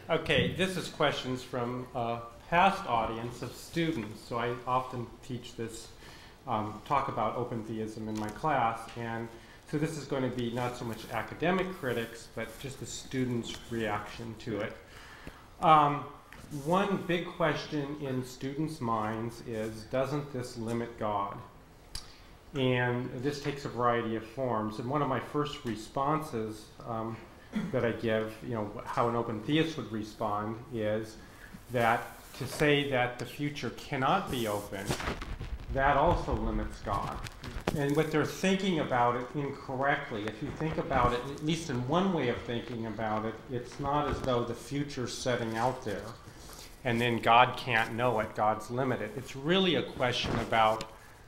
Okay, this is questions from a past audience of students. So I often teach this, talk about open theism in my class. And so this is going to be not so much academic critics, but just the students' reaction to it. One big question in students' minds is, doesn't this limit God? And this takes a variety of forms. And one of my first responses that I give, how an open theist would respond is that to say that the future cannot be open, that also limits God. And what they're thinking about it incorrectly, if you think about it, at least in one way of thinking about it, it's not as though the future's setting out there and then God can't know it, God's limited. It's really a question about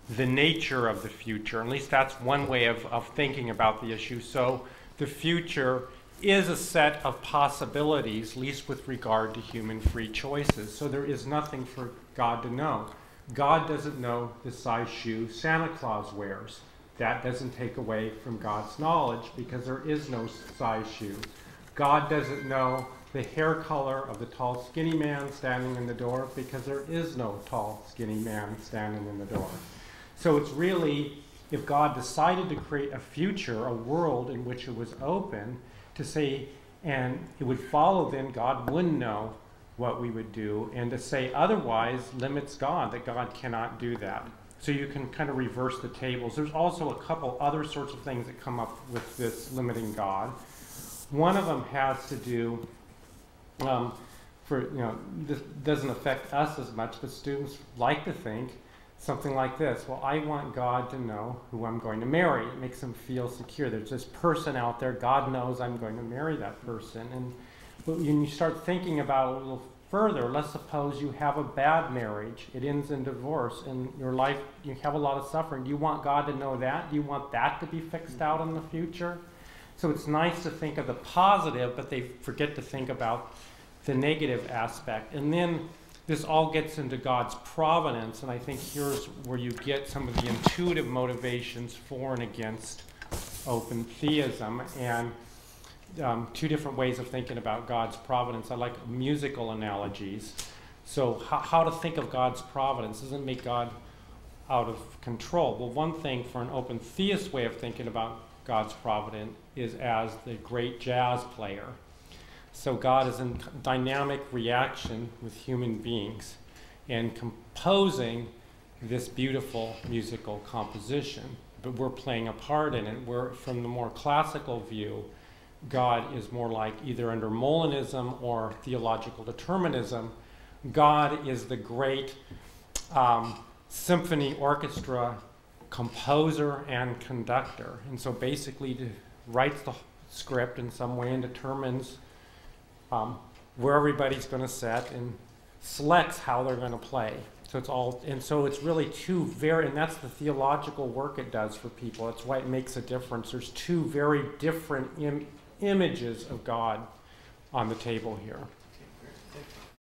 the nature of the future. At least that's one way of thinking about the issue. So the future is a set of possibilities, at least with regard to human free choices. So there is nothing for God to know. God doesn't know the size shoe Santa Claus wears. That doesn't take away from God's knowledge because there is no size shoe. God doesn't know the hair color of the tall, skinny man standing in the door because there is no tall, skinny man standing in the door. So it's really, if God decided to create a future, a world in which it was open, to say, and it would follow then God wouldn't know what we would do, and to say otherwise limits God, that God cannot do that. So you can kind of reverse the tables. There's also a couple other sorts of things that come up with this limiting God. One of them has to do, this doesn't affect us as much, but students like to think something like this. Well, I want God to know who I'm going to marry. It makes them feel secure. There's this person out there. God knows I'm going to marry that person. And when you start thinking about it a little further, let's suppose you have a bad marriage. It ends in divorce. In your life, you have a lot of suffering. Do you want God to know that? Do you want that to be fixed out in the future? So it's nice to think of the positive, but they forget to think about the negative aspect. And then this all gets into God's providence, and I think here's where you get some of the intuitive motivations for and against open theism, and two different ways of thinking about God's providence. I like musical analogies. So how to think of God's providence doesn't make God out of control. Well, one thing for an open theist way of thinking about God's providence is as the great jazz player. So God is in dynamic reaction with human beings and composing this beautiful musical composition. But we're playing a part in it. We're, from the more classical view, God is more like either under Molinism or theological determinism. God is the great symphony orchestra composer and conductor. And so basically writes the script in some way and determines where everybody's going to set and selects how they're going to play. So it's all, and so it's really two very, and that's the theological work it does for people. That's why it makes a difference. There's two very different images of God on the table here.